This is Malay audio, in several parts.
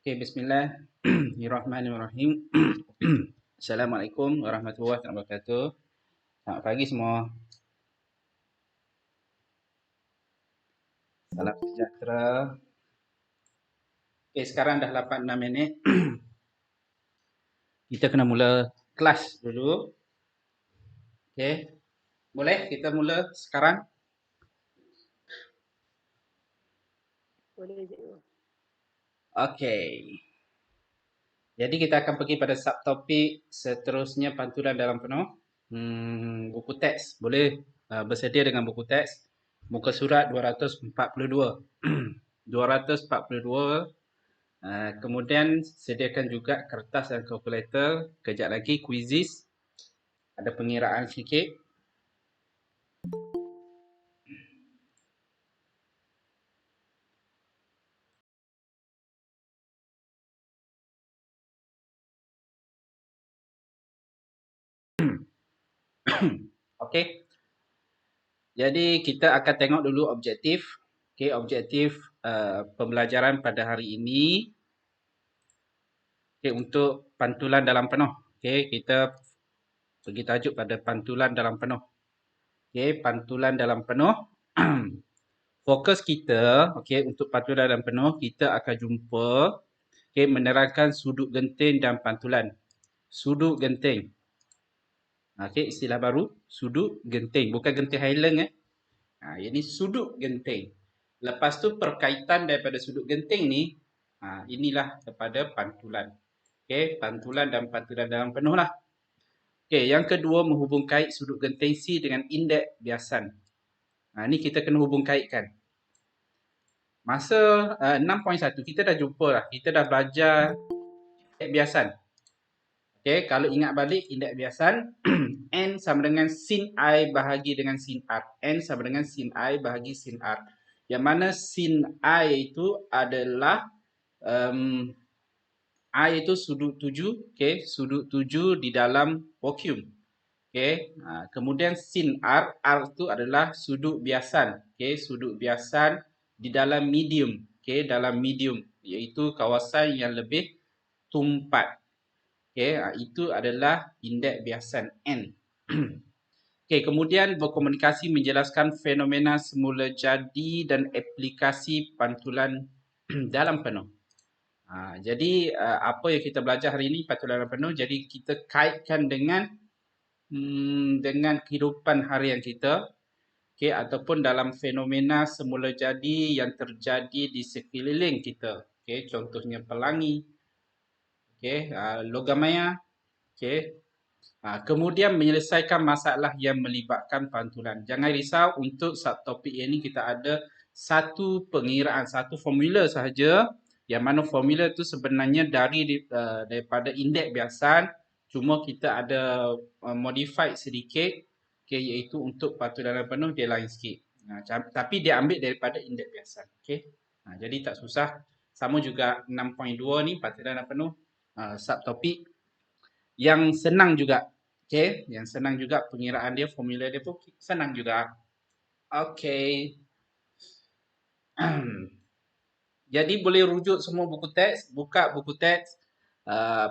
Okey, bismillahirrahmanirrahim. Assalamualaikum warahmatullahi wabarakatuh. Selamat pagi semua. Salam sejahtera. Okey, sekarang dah 8:06 minit. Kita kena mula kelas dulu. Okey. Boleh kita mula sekarang? Boleh cikgu. Okey. Jadi kita akan pergi pada subtopik seterusnya pantulan dalam penuh. Buku teks. Boleh bersedia dengan buku teks. Muka surat 242. 242. Kemudian sediakan juga kertas dan kalkulator. Kejap lagi quizzes. Ada pengiraan sikit. Okey. Jadi kita akan tengok dulu objektif. Okey, objektif pembelajaran pada hari ini. Okey, untuk pantulan dalam penuh. Okey, kita pergi tajuk pada pantulan dalam penuh. Okey, pantulan dalam penuh. Fokus kita, okey, untuk pantulan dalam penuh, kita akan jumpa okey, menerangkan sudut genting dan pantulan. Sudut genting. Okey, istilah baru, sudut genting. Bukan genting Highland ini sudut genting. Lepas tu perkaitan daripada sudut genting ni, inilah kepada pantulan. Okey, pantulan dan pantulan dalam penuh lah. Okey, yang kedua menghubung kait sudut genting C dengan indeks biasan. Ni kita kena hubung kaitkan. Masa 6.1 kita dah jumpa lah. Kita dah belajar indeks biasan. Okey, kalau ingat balik indeks biasan, N sama dengan sin I bahagi dengan sin R. N sama dengan sin I bahagi sin R. Yang mana sin I itu adalah I itu sudut 7, okey, sudut 7 di dalam vacuum. Okey, kemudian sin R, R itu adalah sudut biasan, okey, sudut biasan di dalam medium, okey, dalam medium iaitu kawasan yang lebih tumpat. Okey, itu adalah indeks biasan N. Okey, kemudian berkomunikasi menjelaskan fenomena semula jadi dan aplikasi pantulan dalam penuh. Jadi apa yang kita belajar hari ini pantulan dalam penuh, jadi kita kaitkan dengan kehidupan harian kita, okey, ataupun dalam fenomena semula jadi yang terjadi di sekeliling kita. Okey, contohnya pelangi, okey, logam maya, okey. Kemudian menyelesaikan masalah yang melibatkan pantulan. Jangan risau, untuk subtopik ini kita ada satu pengiraan, satu formula sahaja, yang mana formula itu sebenarnya daripada indeks biasan, cuma kita ada modified sedikit, okay, iaitu untuk pantulan dalam penuh dia lain sikit. Tapi dia ambil daripada indeks biasan. Okay. Jadi tak susah. Sama juga 6.2 ni pantulan dalam penuh, subtopik yang senang juga. Okey, yang senang juga pengiraan dia, formula dia pun senang juga. Okey. Jadi boleh rujuk semua buku teks, buka buku teks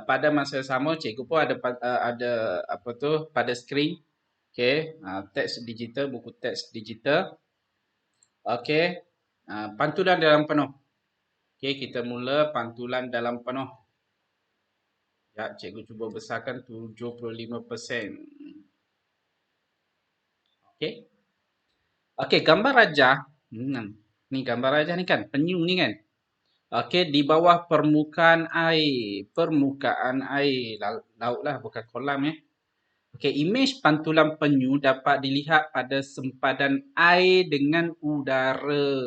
pada masa yang sama. Cikgu pun ada apa tu pada skrin. Okey, teks digital, buku teks digital. Okey. Pantulan dalam penuh. Okey, kita mula pantulan dalam penuh. Ya, cikgu cuba besarkan 75%. Okey. Okey, gambar rajah. Ni gambar rajah ni kan, penyu ni kan. Okey, di bawah permukaan air. Permukaan air. Laut lah, bukan kolam ya. Okey, imej pantulan penyu dapat dilihat pada sempadan air dengan udara.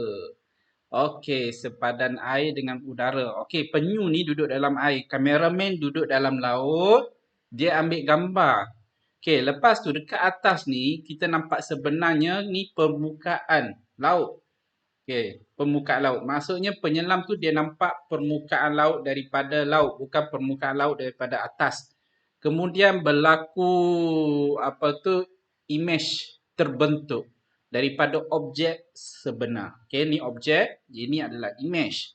Okey, sempadan air dengan udara. Okey, penyu ni duduk dalam air. Kameraman duduk dalam laut. Dia ambil gambar. Okey, lepas tu dekat atas ni kita nampak sebenarnya ni permukaan laut. Okey, permukaan laut. Maksudnya penyelam tu dia nampak permukaan laut daripada laut, bukan permukaan laut daripada atas. Kemudian berlaku apa tu image terbentuk daripada objek sebenar. Okey, ni objek, ini adalah image.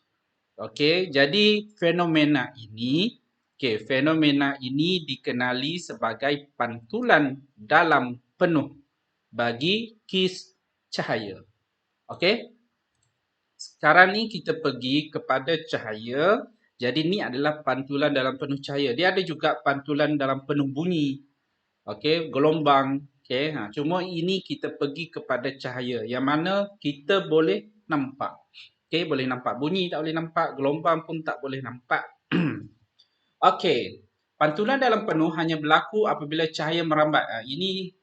Okey, jadi fenomena ini dikenali sebagai pantulan dalam penuh bagi kis cahaya. Okey? Sekarang ni kita pergi kepada cahaya. Jadi ni adalah pantulan dalam penuh cahaya. Dia ada juga pantulan dalam penuh bunyi. Okey, gelombang. Okey, cuma ini kita pergi kepada cahaya yang mana kita boleh nampak. Okey, boleh nampak. Bunyi tak boleh nampak, gelombang pun tak boleh nampak. Okey, pantulan dalam penuh hanya berlaku apabila cahaya merambat. Ini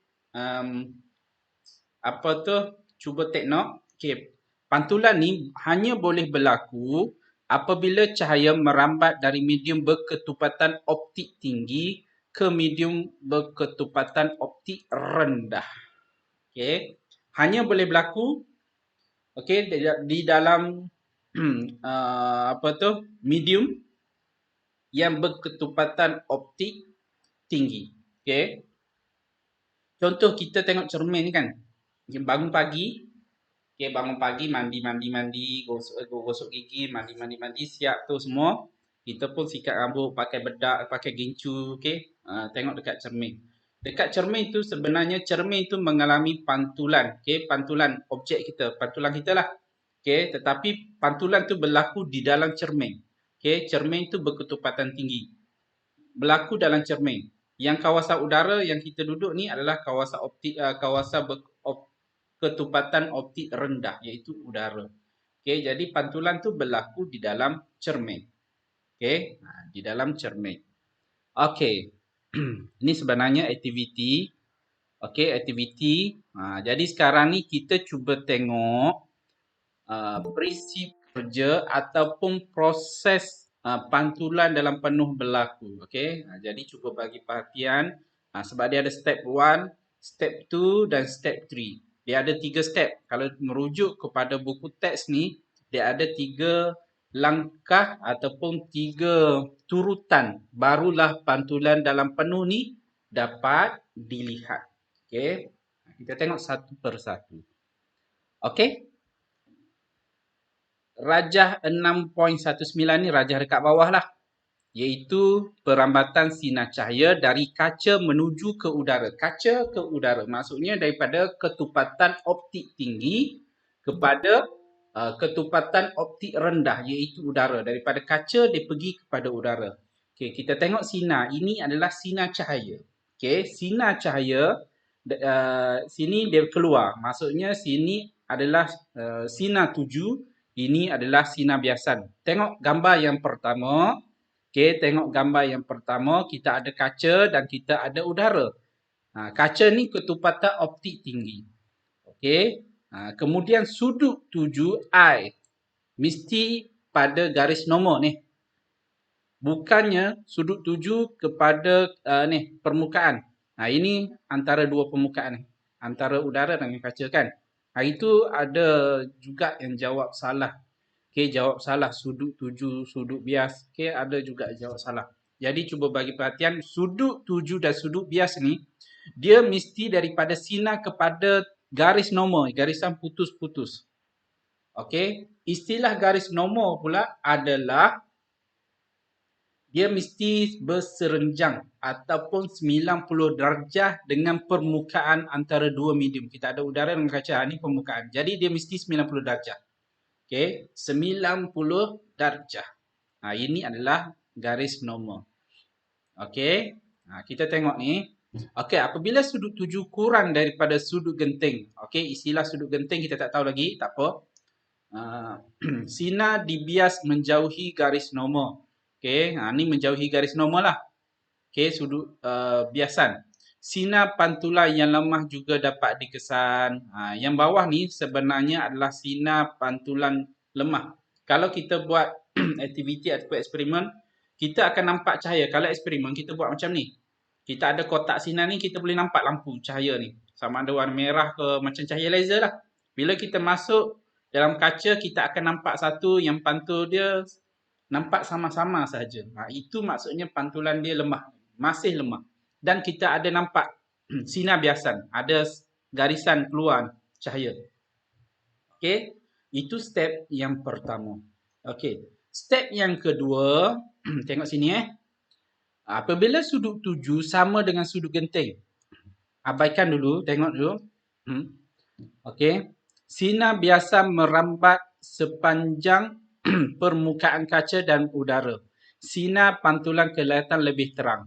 apa tu? Cuba take note. Okey, pantulan ni hanya boleh berlaku apabila cahaya merambat dari medium berketupatan optik tinggi ke medium berketupatan optik rendah. Okey, hanya boleh berlaku okey di dalam apa tu? Medium yang berketupatan optik tinggi. Okey. Contoh kita tengok cermin ni kan. Bangun pagi, okey bangun pagi mandi, gosok gigi, mandi, siap tu semua. Kita pun sikat rambut, pakai bedak, pakai gincu, okey. Tengok dekat cermin. Dekat cermin tu sebenarnya cermin tu mengalami pantulan, okey, pantulan objek kita, pantulan kita lah. Okey, tetapi pantulan tu berlaku di dalam cermin. Okey, cermin tu berketupatan tinggi. Berlaku dalam cermin. Yang kawasan udara yang kita duduk ni adalah kawasan optik ketupatan optik rendah iaitu udara. Okey, jadi pantulan tu berlaku di dalam cermin. Okey, di dalam cermin. Okey. Ini sebenarnya aktiviti. Okey, aktiviti. Jadi sekarang ni kita cuba tengok prinsip kerja ataupun proses pantulan dalam penuh berlaku. Okey, jadi cuba bagi perhatian sebab dia ada step 1, step 2 dan step 3. Dia ada 3 step. Kalau merujuk kepada buku teks ni, dia ada 3 langkah ataupun 3 turutan barulah pantulan dalam penuh ni dapat dilihat. Okey, kita tengok satu persatu. Okey. Rajah 6.19 ni rajah dekat bawah lah. Iaitu perambatan sinar cahaya dari kaca menuju ke udara. Kaca ke udara. Maksudnya daripada ketupatan optik tinggi kepada ketupatan optik rendah iaitu udara. Daripada kaca dia pergi kepada udara. Okey, kita tengok sinar. Ini adalah sinar cahaya. Okey, sinar cahaya sini dia keluar. Maksudnya sini adalah sinar tuju. Ini adalah sinar biasan. Tengok gambar yang pertama. Okey, tengok gambar yang pertama. Kita ada kaca dan kita ada udara. Kaca ni ketupatan optik tinggi. Okey. Kemudian sudut tuju I. Mesti pada garis normal ni. Bukannya sudut tuju kepada ni permukaan. Ini antara dua permukaan ni. Antara udara dengan kaca kan. Itu ada juga yang jawab salah. Okey, jawab salah sudut tuju, sudut bias. Okey, ada juga jawab salah. Jadi cuba bagi perhatian sudut tuju dan sudut bias ni dia mesti daripada sinar kepada garis normal, garisan putus-putus. Okey, istilah garis normal pula adalah dia mesti berserenjang ataupun 90 darjah dengan permukaan antara dua medium. Kita ada udara dengan kaca, ni permukaan. Jadi dia mesti 90 darjah. Okey, 90 darjah. Ini adalah garis normal. Okey, kita tengok ni. Okey, apabila sudut tuju kurang daripada sudut genting. Okey, istilah sudut genting kita tak tahu lagi, tak apa. Sinar dibias menjauhi garis normal. Okey, ni menjauhi garis normal lah. Okey, sudut biasan. Sinar pantulan yang lemah juga dapat dikesan. Yang bawah ni sebenarnya adalah sinar pantulan lemah. Kalau kita buat aktiviti ataupun eksperimen, kita akan nampak cahaya. Kalau eksperimen kita buat macam ni. Kita ada kotak sinar ni, kita boleh nampak lampu cahaya ni. Sama ada warna merah ke macam cahaya laser lah. Bila kita masuk dalam kaca, kita akan nampak satu yang pantul dia nampak sama-sama saja. Itu maksudnya pantulan dia lemah. Masih lemah. Dan kita ada nampak sinar biasan. Ada garisan keluar cahaya. Okey. Itu step yang pertama. Okey. Step yang kedua, tengok sini apabila sudut tuju sama dengan sudut genting. Abaikan dulu, tengok dulu. Okey. Sinar biasa merambat sepanjang permukaan kaca dan udara. Sinar pantulan kelihatan lebih terang.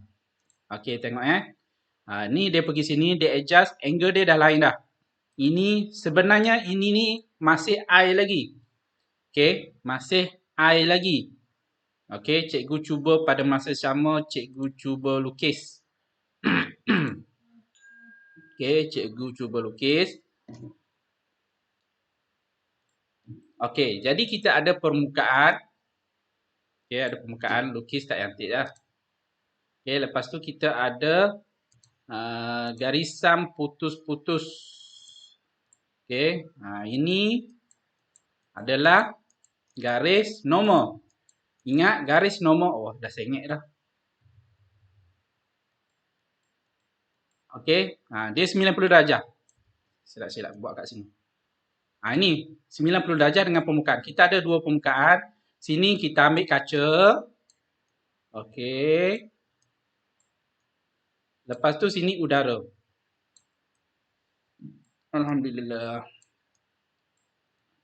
Okey, tengok ni dia pergi sini, dia adjust, angle dia dah lain dah. Ini sebenarnya ini ni masih eye lagi. Okey, masih eye lagi. Okey, cikgu cuba pada masa sama, cikgu cuba lukis. Okey, cikgu cuba lukis. Okey, jadi kita ada permukaan. Okey, ada permukaan, lukis tak cantik dah. Okey, lepas tu kita ada garisan putus-putus. Okey, ini adalah garis normal. Ingat garis normal. Oh, dah sengit dah. Okey, dia 90 darjah. Silap-silap buat kat sini. Ini 90 darjah dengan permukaan. Kita ada dua permukaan. Sini kita ambil kaca. Okey. Lepas tu sini udara. Alhamdulillah.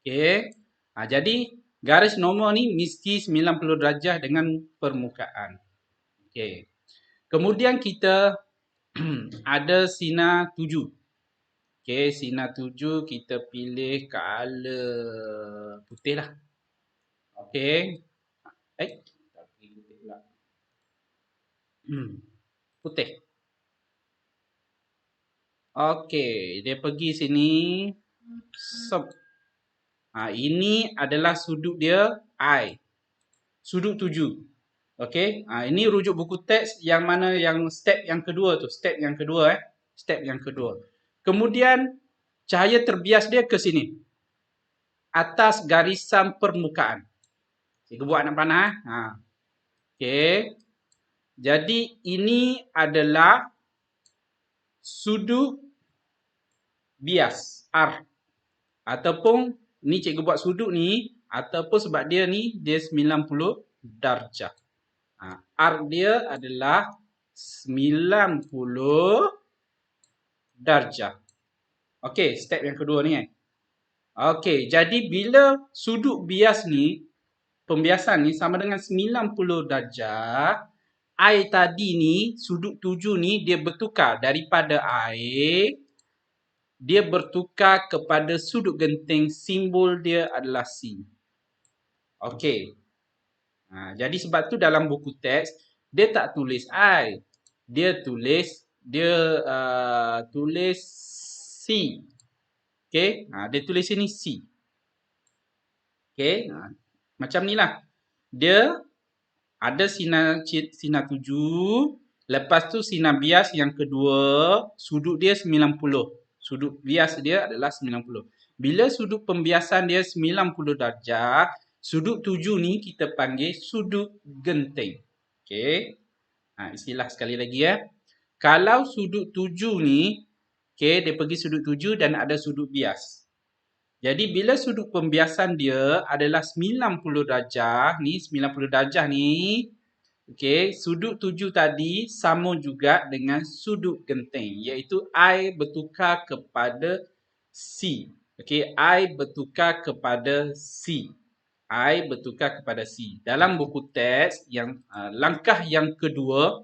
Okey. Jadi garis normal ni mesti 90 darjah dengan permukaan. Okey. Kemudian kita ada sinar tuju. Okey, sinar tuju kita pilih color putih lah. Okey. Putih pula. Putih. Okey, dia pergi sini. Sop. Ini adalah sudut dia I. Sudut tuju. Okey, ini rujuk buku teks yang mana yang step yang kedua tu. Step yang kedua Step yang kedua. Kemudian cahaya terbias dia ke sini. Atas garisan permukaan. Cikgu buat anak panah. Okey. Jadi ini adalah sudut bias R. Ataupun ni cikgu buat sudut ni ataupun sebab dia ni dia 90 darjah. R dia adalah 90 darjah. Okey, step yang kedua ni Okey, jadi bila sudut bias ni, pembiasan ni sama dengan 90 darjah, I tadi ni, sudut tuju ni dia bertukar daripada I, dia bertukar kepada sudut genting, simbol dia adalah C. Okey. Jadi sebab tu dalam buku teks, dia tak tulis I. Dia tulis C. Okey, dia tulis sini C. Okey, macam ni lah. Dia ada sinar tuju, lepas tu sinar bias yang kedua, sudut dia 90. Sudut bias dia adalah 90. Bila sudut pembiasan dia 90 darjah, sudut tuju ni kita panggil sudut genting. Okey. Istilah sekali lagi Kalau sudut tuju ni, okey, dia pergi sudut tuju dan ada sudut bias. Jadi bila sudut pembiasan dia adalah 90 darjah, ni 90 darjah ni, okey, sudut tuju tadi sama juga dengan sudut genting, iaitu I bertukar kepada C. Okey, I bertukar kepada C. I bertukar kepada C. Dalam buku teks yang langkah yang kedua,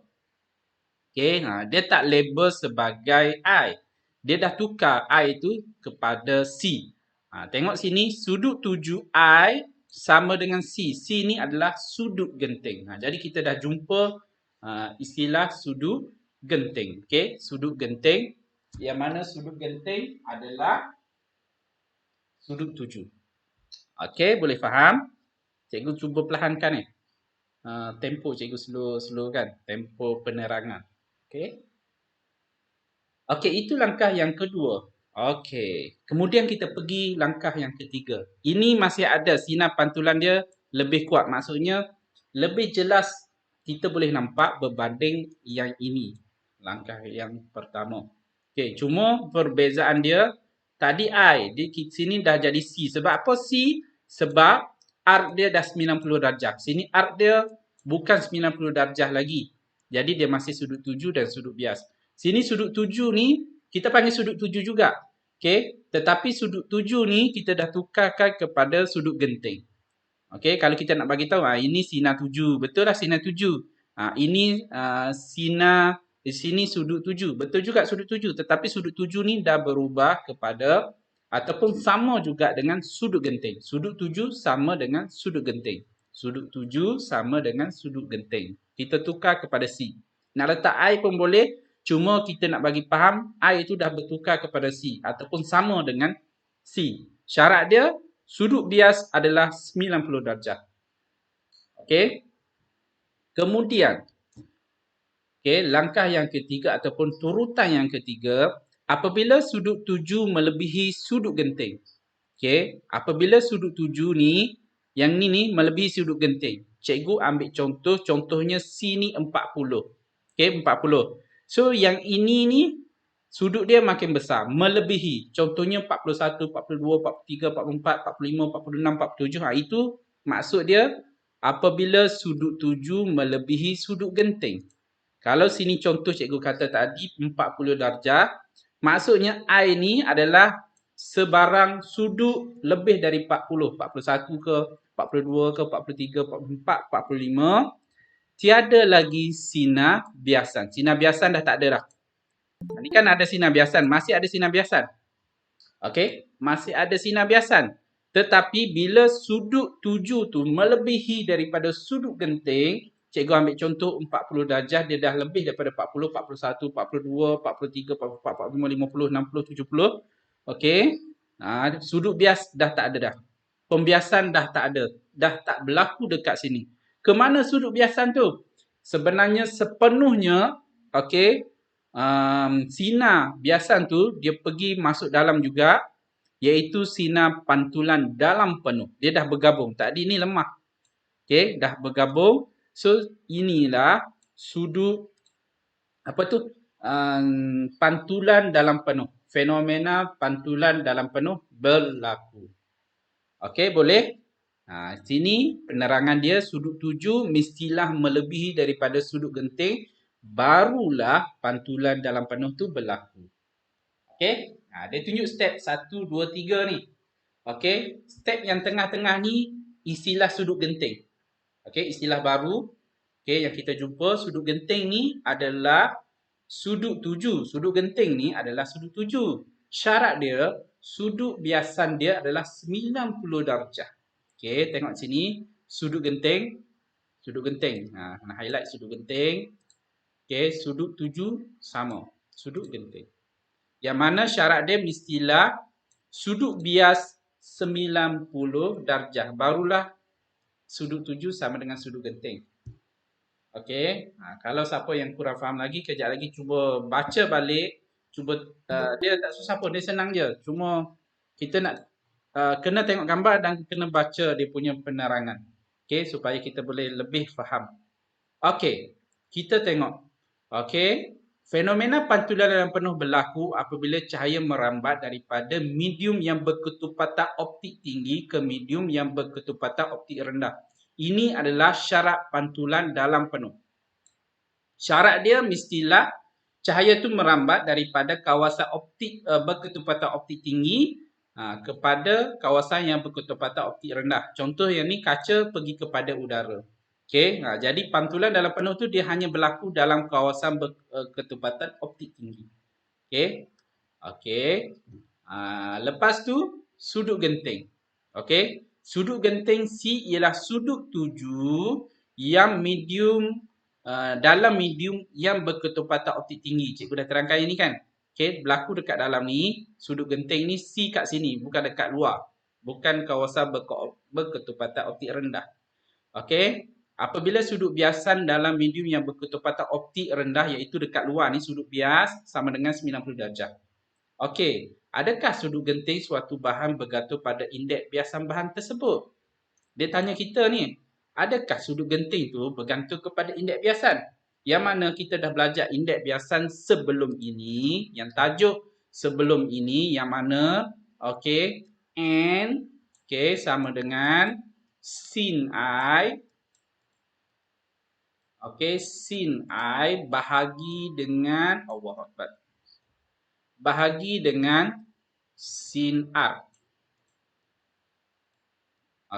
okey, dia tak label sebagai I. Dia dah tukar I itu kepada C. Tengok sini, sudut tuju I sama dengan C. C ni adalah sudut genting. Jadi kita dah jumpa istilah sudut genting. Okey, sudut genting. Yang mana sudut genting adalah sudut tuju. Okey, boleh faham? Cikgu cuba perlahankan tempo cikgu slow kan. Tempo penerangan. Okey. Okey, itu langkah yang kedua. Okey, kemudian kita pergi langkah yang ketiga. Ini masih ada sinar pantulan dia lebih kuat. Maksudnya lebih jelas kita boleh nampak berbanding yang ini. Langkah yang pertama. Okey, cuma perbezaan dia tadi I. Di sini dah jadi C. Sebab apa C? Sebab arc dia dah 90 darjah. Sini arc dia bukan 90 darjah lagi. Jadi dia masih sudut tuju dan sudut bias. Sini sudut tuju ni kita panggil sudut tuju juga. Okey, tetapi sudut tuju ni kita dah tukarkan kepada sudut genting. Okey, kalau kita nak bagi tahu ini sinar tuju. Betul lah sinar tuju. Ini sinar di sini sudut tuju. Betul juga sudut tuju, tetapi sudut tuju ni dah berubah kepada ataupun sama juga dengan sudut genting. Sudut tuju sama dengan sudut genting. Sudut tuju sama dengan sudut genting. Kita tukar kepada C. Nak letak I pun boleh. Cuma kita nak bagi faham I itu dah bertukar kepada C. Ataupun sama dengan C. Syarat dia, sudut bias adalah 90 darjah. Okey. Kemudian, okey, langkah yang ketiga ataupun turutan yang ketiga, apabila sudut tuju melebihi sudut genting. Okey, apabila sudut tuju ni, yang ni melebihi sudut genting. Cikgu ambil contoh, contohnya C ni 40. Okey, 40. So, yang ini ni, sudut dia makin besar, melebihi. Contohnya 41, 42, 43, 44, 45, 46, 47. Itu maksud dia apabila sudut tuju melebihi sudut genting. Kalau sini contoh cikgu kata tadi 40 darjah, maksudnya I ni adalah sebarang sudut lebih dari 40, 41 ke, 42 ke, 43, 44, 45, tiada lagi sinar biasan. Sinar biasan dah tak ada dah. Ni kan ada sinar biasan, masih ada sinar biasan. Okey, masih ada sinar biasan. Tetapi bila sudut tuju tu melebihi daripada sudut genting, cikgu ambil contoh 40 darjah, dia dah lebih daripada 40, 41, 42, 43, 44, 45, 50, 60, 70. Okey, sudut bias dah tak ada dah. Pembiasan dah tak ada. Dah tak berlaku dekat sini. Ke mana sudut biasan tu? Sebenarnya sepenuhnya, okey, sinar biasan tu dia pergi masuk dalam juga, iaitu sinar pantulan dalam penuh. Dia dah bergabung. Tadi ni lemah. Okey, dah bergabung. So inilah sudut apa tu? Pantulan dalam penuh. Fenomena pantulan dalam penuh berlaku. Okey, boleh? Sini penerangan dia sudut tuju mestilah melebihi daripada sudut genting, barulah pantulan dalam penuh tu berlaku. Okey? Dia tunjuk step 1, 2, 3 ni. Okey? Step yang tengah-tengah ni istilah sudut genting. Okey, istilah baru. Okey, yang kita jumpa sudut genting ni adalah sudut tuju. Sudut genting ni adalah sudut tuju. Syarat dia, sudut biasan dia adalah 90 darjah. Okey, tengok sini. Sudut genting. Sudut genting. Nak highlight sudut genting. Okey, sudut tuju sama. Sudut genting. Yang mana syarat dia mestilah sudut bias 90 darjah. Barulah sudut tuju sama dengan sudut genting. Okey. Kalau siapa yang kurang faham lagi, kejap lagi cuba baca balik. Cuba dia tak susah pun, dia senang je. Cuma kita nak kena tengok gambar dan kena baca dia punya penerangan. Okey, supaya kita boleh lebih faham. Okey, kita tengok. Okey, fenomena pantulan dalam penuh berlaku apabila cahaya merambat daripada medium yang berketupatan optik tinggi ke medium yang berketupatan optik rendah. Ini adalah syarat pantulan dalam penuh. Syarat dia mestilah cahaya tu merambat daripada kawasan optik berketupatan optik tinggi kepada kawasan yang berketupatan optik rendah. Contoh yang ni kaca pergi kepada udara. Okey, jadi pantulan dalam penuh tu dia hanya berlaku dalam kawasan berketupatan optik tinggi. Okey. Okey. Lepas tu sudut genting. Okey. Sudut genting C ialah sudut tuju yang medium dalam medium yang berketupatan optik tinggi. Cikgu dah terangkan ini kan. Okey, berlaku dekat dalam ni, sudut genting ni C kat sini, bukan dekat luar. Bukan kawasan berketupatan optik rendah. Okey, apabila sudut biasan dalam medium yang berketupatan optik rendah, iaitu dekat luar ni, sudut bias sama dengan 90 darjah. Okey, adakah sudut genting suatu bahan bergantung pada indeks biasan bahan tersebut? Dia tanya kita ni, adakah sudut genting tu bergantung kepada indeks biasan? Yang mana kita dah belajar indeks biasan sebelum ini, yang tajuk sebelum ini, yang mana, okey, N, okey, sama dengan sin I, okey, sin I bahagi dengan Allahu Akbar. Bahagi dengan sin R.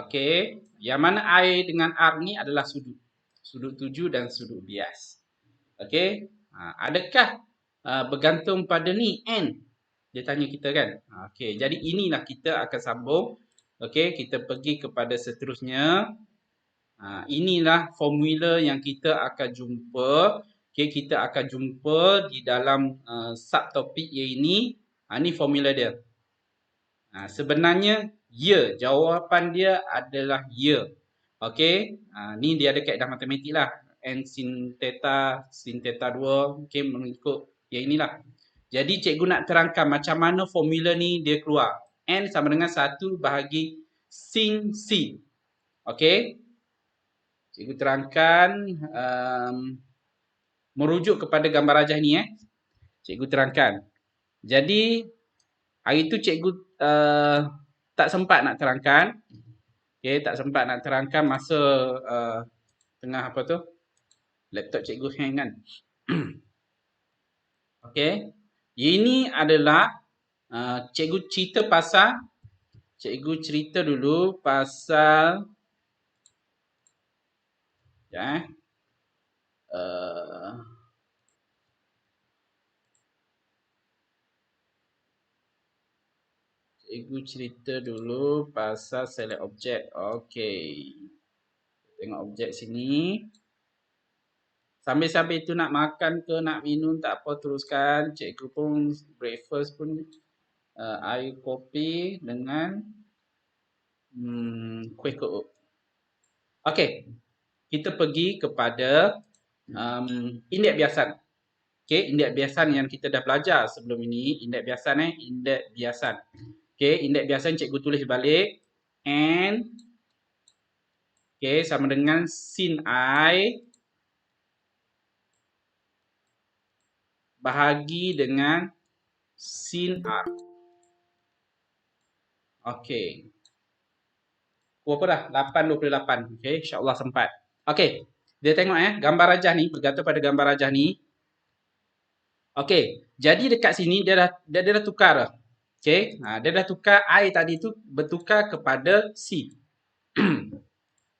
Okey, yang mana I dengan R ni adalah sudut. Sudut tuju dan sudut bias. Okey, adakah bergantung pada ni N? Dia tanya kita kan. Okey, jadi inilah kita akan sambung. Okey, kita pergi kepada seterusnya. Inilah formula yang kita akan jumpa. Okey, kita akan jumpa di dalam subtopik yang ini. Ini formula dia. Sebenarnya ya, jawapan dia adalah ya. Okey, ni dia ada kaedah matematik lah. N sin theta 2, okey, mengikut yang inilah. Jadi cikgu nak terangkan macam mana formula ni dia keluar. N sama dengan 1 bahagi sin C. Okey. Cikgu terangkan merujuk kepada gambar rajah ni Cikgu terangkan. Jadi hari tu cikgu tak sempat nak terangkan. Okey, tak sempat nak terangkan masa tengah apa tu? Laptop cikgu hang kan. Okey. Ini adalah cikgu cerita dulu pasal cikgu cerita dulu pasal select object. Okey. Tengok objek sini. Sambil-sambil tu nak makan ke nak minum tak apa teruskan. Cikgu pun breakfast pun air kopi dengan kuih keop. Okey. Kita pergi kepada indeks biasan. Okey, indeks biasan yang kita dah belajar sebelum ini, indeks biasan indeks biasan. Okey, indeks biasan cikgu tulis balik N sama dengan sin I bahagi dengan sin R. Okey. Berapa dah? 8.28. Okey, insya-Allah sempat. Okey. Dia tengok gambar rajah ni, bergantung pada gambar rajah ni. Okey, jadi dekat sini dia dah tukar. Okey, dia dah tukar I tadi tu bertukar kepada C.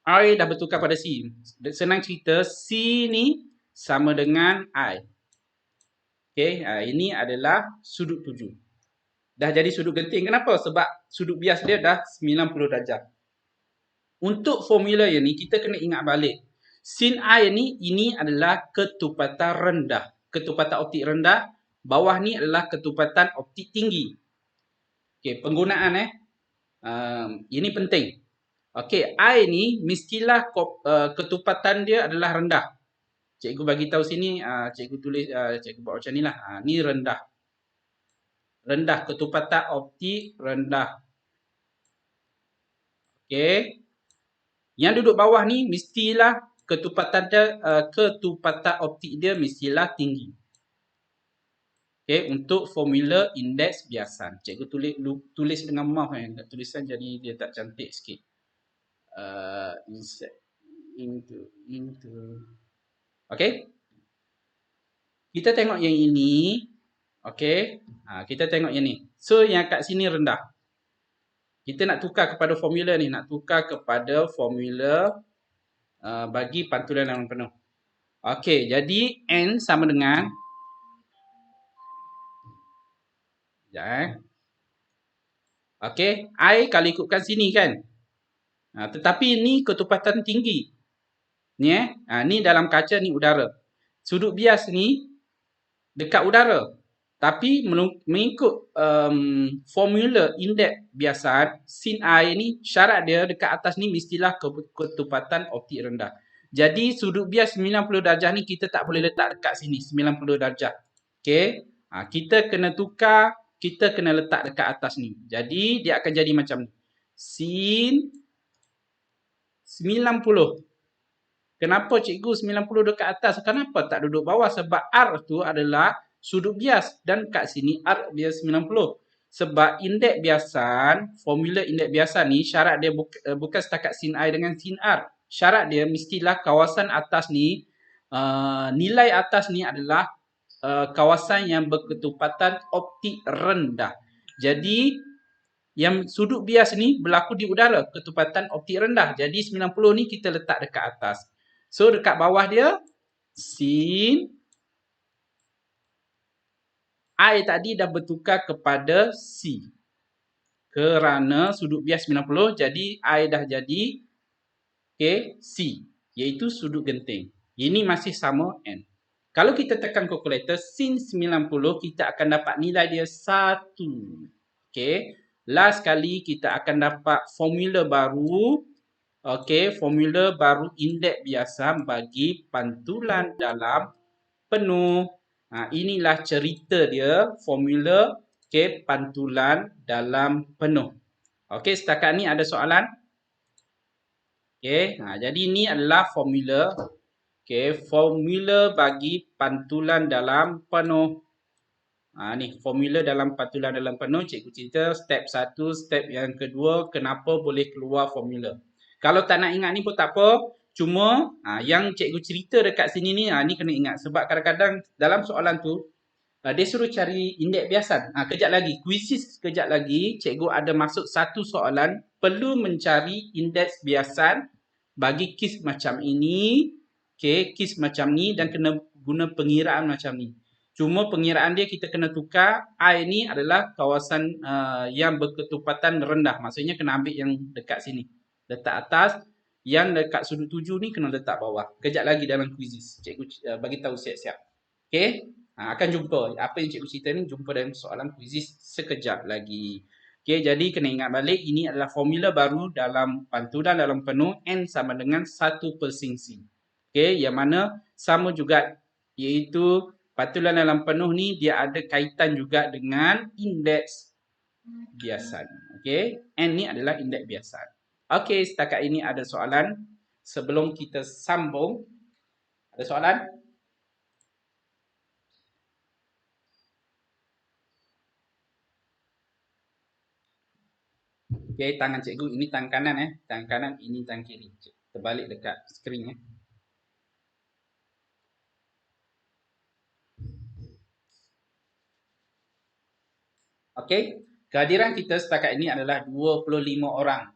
I dah bertukar pada C. Senang cerita, C ni sama dengan I. Okey, ini adalah sudut tuju. Dah jadi sudut genting. Kenapa? Sebab sudut bias dia dah 90 darjah. Untuk formula yang ni kita kena ingat balik. Sin I ni ini adalah ketupatan rendah. Ketupatan optik rendah. Bawah ni adalah ketupatan optik tinggi. Okey, penggunaan ini penting. Okey, I ni mestilah ketupatan dia adalah rendah. Cikgu bagi tahu sini, cikgu tulis, cikgu buat macam nilah. Ni rendah. Rendah, ketupatan optik rendah. Okey. Yang duduk bawah ni mestilah ketupatan optik dia mestilah tinggi. Okey, untuk formula indeks biasan. Cikgu tulis dengan mouse tulisan jadi dia tak cantik sikit. Into. Okey. Kita tengok yang ini. Okey. Kita tengok yang ni. So yang kat sini rendah. Kita nak tukar kepada formula ni. Nak tukar kepada formula bagi pantulan yang penuh. Okey. Jadi N sama dengan. Okey. I kalau ikutkan sini kan. Tetapi ni ketupatan tinggi. Ni ni dalam kaca ni udara. Sudut bias ni dekat udara. Tapi mengikut formula indeks biasan, sin I ni syarat dia dekat atas ni mestilah ketupatan optik rendah. Jadi sudut bias 90 darjah ni kita tak boleh letak dekat sini 90 darjah. Okey. Kita kena tukar, kita kena letak dekat atas ni. Jadi dia akan jadi macam ni. Sin 90. Kenapa cikgu 90 dekat atas? Kenapa tak duduk bawah? Sebab R tu adalah sudut bias dan kat sini R dia 90. Sebab indeks biasan, formula indeks biasan ni syarat dia bukan setakat sin I dengan sin R. Syarat dia mestilah kawasan atas ni, nilai atas ni adalah kawasan yang berketupatan optik rendah. Jadi yang sudut bias ni berlaku di udara, ketupatan optik rendah. Jadi 90 ni kita letak dekat atas. So dekat bawah dia sin I tadi dah bertukar kepada C. Kerana sudut bias 90, jadi I dah jadi C, iaitu sudut genting. Ini masih sama N. Kalau kita tekan kalkulator, sin 90, kita akan dapat nilai dia 1. Okay. Last kali kita akan dapat formula baru. Formula baru indeks biasa bagi pantulan dalam penuh. Inilah cerita dia, formula pantulan dalam penuh. Setakat ni ada soalan? Jadi ini adalah formula. Formula bagi pantulan dalam penuh. Ni formula dalam pantulan dalam penuh. Cikgu cerita step 1, step yang kedua, kenapa boleh keluar formula. Kalau tak nak ingat ni pun tak apa. Cuma yang cikgu cerita dekat sini ni, ni kena ingat. Sebab kadang-kadang dalam soalan tu, dia suruh cari indeks biasan. Kejap lagi, kuisis kejap lagi, cikgu ada masuk satu soalan, perlu mencari indeks biasan bagi kes macam ini, kes macam ni dan kena guna pengiraan macam ni. Cuma pengiraan dia kita kena tukar, I ni adalah kawasan yang berketupatan rendah. Maksudnya kena ambil yang dekat sini. Letak atas, yang dekat sudut 7 ni kena letak bawah. Kejap lagi dalam kuisis, cikgu bagi tahu siap-siap. Akan jumpa. Apa yang cikgu cerita ni jumpa dalam soalan kuisis sekejap lagi. Jadi kena ingat balik, ini adalah formula baru dalam pantulan dalam penuh, N sama dengan 1/C. Yang mana sama juga, iaitu pantulan dalam penuh ni dia ada kaitan juga dengan indeks biasan. N ni adalah indeks biasan. Setakat ini ada soalan. Sebelum kita sambung, ada soalan? Tangan cikgu ini tangan kanan tangan kanan, ini tangan kiri. Terbalik dekat skrin Kehadiran kita setakat ini adalah 25 orang.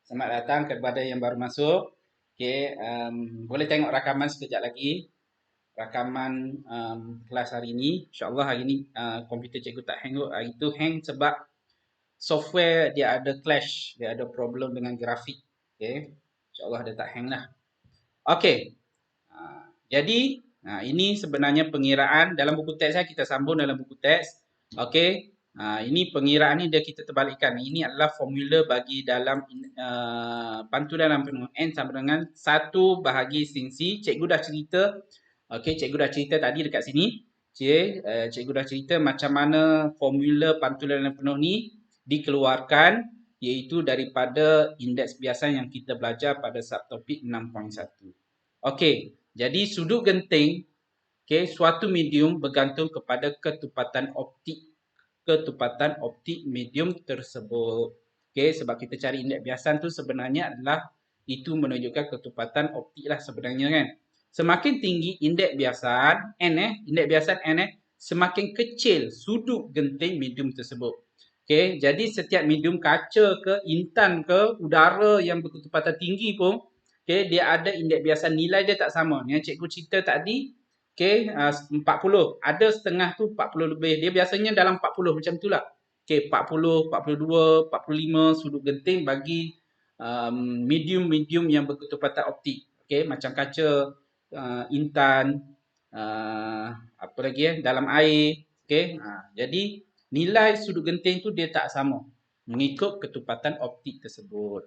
Selamat datang kepada yang baru masuk. Boleh tengok rakaman sekejap lagi. Rakaman kelas hari ini. InsyaAllah hari ini komputer cikgu tak hang. Hari itu hang sebab software dia ada clash. Dia ada problem dengan grafik. InsyaAllah dia tak hang lah. Jadi ini sebenarnya pengiraan. Dalam buku teks saya kita sambung dalam buku teks. Ini pengiraan ni dia kita terbalikkan. Ini adalah formula bagi dalam pantulan dalam penuh N sama dengan 1 bahagi sin C. Cikgu dah cerita. Cikgu dah cerita tadi dekat sini. Cikgu dah cerita macam mana formula pantulan dalam penuh ni dikeluarkan, iaitu daripada indeks biasan yang kita belajar pada subtopik 6.1. Jadi sudut genting suatu medium bergantung kepada ketupatan optik medium tersebut. Sebab kita cari indeks biasan tu sebenarnya adalah itu menunjukkan ketupatan optik lah sebenarnya kan. Semakin tinggi indeks biasan N indeks biasan N semakin kecil sudut genting medium tersebut. Jadi setiap medium kaca ke intan ke udara yang berketupatan tinggi pun dia ada indeks biasan, nilai dia tak sama. Yang cikgu cerita tadi 40. Ada setengah tu 40 lebih. Dia biasanya dalam 40 macam itulah. 40, 42, 45 sudut genting bagi medium-medium yang berketupatan optik. Macam kaca, intan, apa lagi dalam air. Jadi nilai sudut genting tu dia tak sama mengikut ketupatan optik tersebut.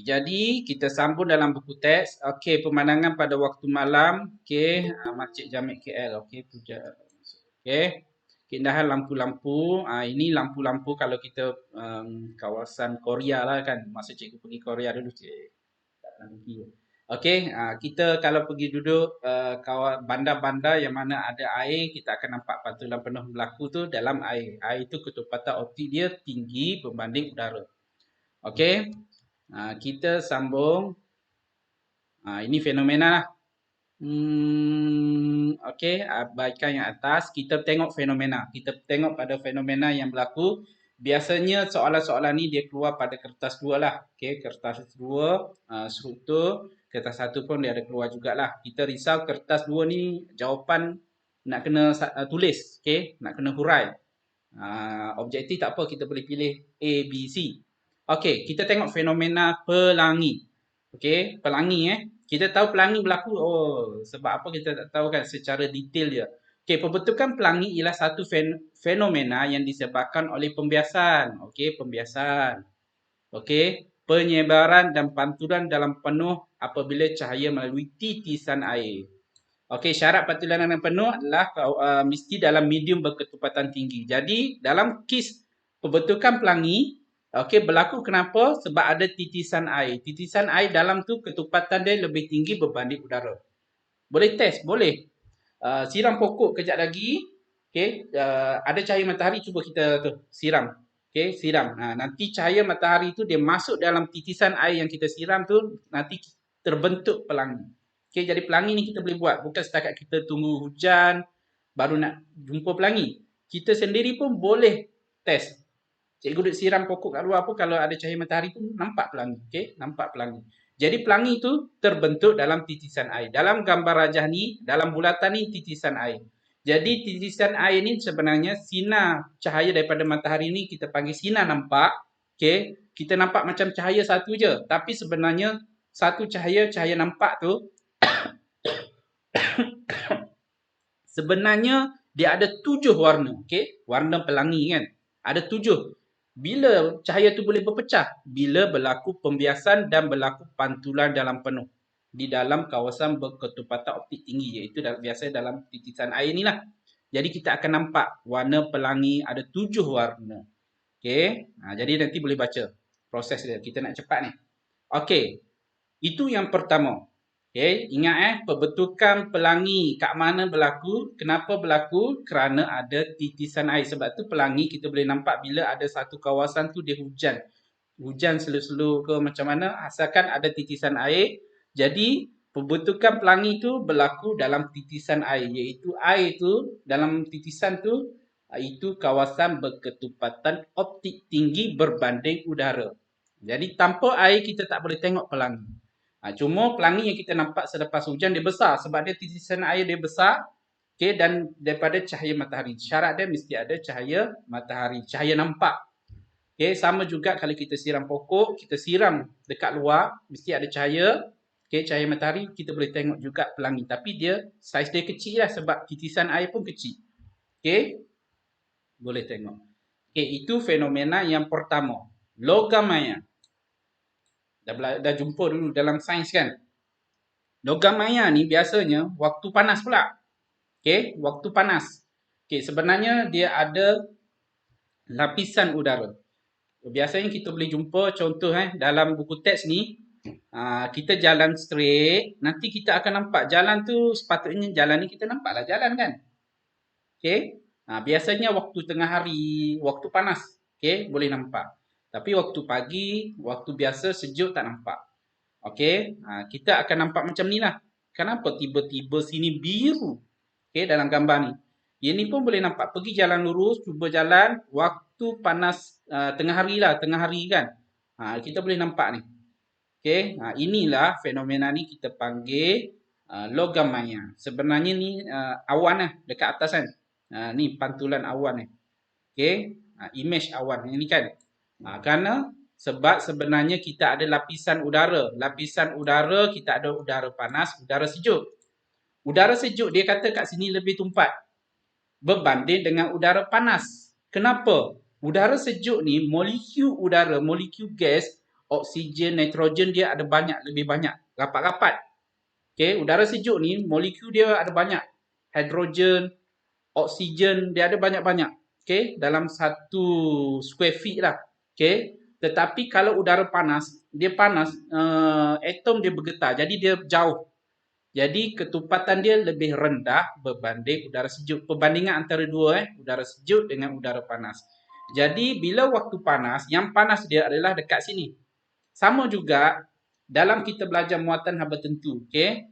Jadi kita sambung dalam buku teks. Pemandangan pada waktu malam. Masjid Jamek KL. Puja. Keindahan lampu-lampu. Ini lampu-lampu kalau kita kawasan Korea lah kan. Masa cikgu pergi Korea dulu. Tak pernah pergi. Okey, kita kalau pergi duduk bandar-bandar yang mana ada air, kita akan nampak pantulan penuh berlaku tu dalam air. Air tu ketepatan optik dia tinggi berbanding udara. Okey, kita sambung. Ini fenomena lah. Okey, abaikan yang atas. Kita tengok fenomena. Kita tengok pada fenomena yang berlaku. Biasanya soalan-soalan ni dia keluar pada kertas 2 lah. Okey, kertas 2, struktur. Kertas 1 pun dia ada keluar jugalah. Kita risau kertas 2 ni jawapan nak kena tulis. Okey, nak kena hurai. Objektif tak apa, kita boleh pilih A, B, C. Okey, kita tengok fenomena pelangi. Okey, pelangi Kita tahu pelangi berlaku. Sebab apa kita tak tahu kan secara detail dia. Okey, pembentukan pelangi ialah satu fenomena yang disebabkan oleh pembiasan. Okey, pembiasan. Okey, penyebaran dan pantulan dalam penuh apabila cahaya melalui titisan air. Okey, syarat pantulan dalam penuh adalah mesti dalam medium berketepatan tinggi. Jadi, dalam kes pembentukan pelangi, okey, berlaku kenapa? Sebab ada titisan air. Titisan air dalam tu ketepatan dia lebih tinggi berbanding udara. Boleh test? Boleh. Siram pokok kejap lagi. Okey, ada cahaya matahari, cuba kita tu siram. Okey, siram. Nanti cahaya matahari tu dia masuk dalam titisan air yang kita siram tu, nanti terbentuk pelangi. Okey, jadi pelangi ni kita boleh buat. Bukan setakat kita tunggu hujan baru nak jumpa pelangi. Kita sendiri pun boleh test. Cikgu duk siram pokok kat luar pun kalau ada cahaya matahari tu nampak pelangi. Okey, nampak pelangi. Jadi pelangi itu terbentuk dalam titisan air. Dalam gambar rajah ni, dalam bulatan ni titisan air. Jadi titisan air ni sebenarnya sinar cahaya daripada matahari ni kita panggil sinar nampak. Okey, kita nampak macam cahaya satu je. Tapi sebenarnya satu cahaya nampak tu sebenarnya dia ada 7 warna. Okey, warna pelangi kan. Ada 7. Bila cahaya tu boleh berpecah? Bila berlaku pembiasan dan berlaku pantulan dalam penuh di dalam kawasan berketepatan optik tinggi, iaitu biasa dalam titisan air ni lah. Jadi kita akan nampak warna pelangi ada 7 warna. Okey, jadi nanti boleh baca proses dia. Kita nak cepat ni. Okey, itu yang pertama. Okey, ingat pembentukan pelangi kat mana berlaku? Kenapa berlaku? Kerana ada titisan air. Sebab tu pelangi kita boleh nampak bila ada satu kawasan tu dia hujan. Hujan slow-slow ke macam mana, asalkan ada titisan air. Jadi pembentukan pelangi tu berlaku dalam titisan air, iaitu air tu dalam titisan tu itu kawasan berketepatan optik tinggi berbanding udara. Jadi tanpa air kita tak boleh tengok pelangi. Cuma pelangi yang kita nampak selepas hujan dia besar sebab dia titisan air dia besar. Okey, dan daripada cahaya matahari. Syarat dia mesti ada cahaya matahari, cahaya nampak. Okey, sama juga kalau kita siram pokok, kita siram dekat luar, mesti ada cahaya. Okey, cahaya matahari kita boleh tengok juga pelangi, tapi dia saiz dia kecil lah sebab titisan air pun kecil. Okey, boleh tengok. Okey, itu fenomena yang pertama. Logam maya. Dah jumpa dulu dalam sains kan. Logam maya ni biasanya waktu panas pula. Okey, waktu panas. Okey, sebenarnya dia ada lapisan udara. Biasanya kita boleh jumpa contoh dalam buku teks ni, kita jalan straight, nanti kita akan nampak jalan tu sepatutnya jalan ni kita nampaklah jalan kan. Okey. Biasanya waktu tengah hari, waktu panas, okey, boleh nampak. Tapi waktu pagi, waktu biasa sejuk tak nampak. Okey, kita akan nampak macam ni lah. Kenapa tiba-tiba sini biru? Okey, dalam gambar ni. Ini pun boleh nampak. Pergi jalan lurus, cuba jalan. Waktu panas tengah hari lah, tengah hari kan. Kita boleh nampak ni. Okey, inilah fenomena ni kita panggil logam maya. Sebenarnya ni awan lah, dekat atas kan. Ni pantulan awan ni. Okey, image awan ini kan. Kerana sebab sebenarnya kita ada lapisan udara. Lapisan udara, kita ada udara panas, udara sejuk. Udara sejuk dia kata kat sini lebih tumpat berbanding dengan udara panas. Kenapa? Udara sejuk ni molekul udara, molekul gas, oksigen, nitrogen dia ada banyak, lebih banyak, rapat-rapat. Okey, udara sejuk ni molekul dia ada banyak. Hidrogen, oksigen dia ada banyak-banyak. Okey, dalam satu square feet lah. Okey, Tetapi kalau udara panas, dia panas, atom dia bergetar. Jadi dia jauh. Jadi ketupatan dia lebih rendah berbanding udara sejuk. Perbandingan antara dua, udara sejuk dengan udara panas. Jadi bila waktu panas, yang panas dia adalah dekat sini. Sama juga dalam kita belajar muatan haba tentu, okey.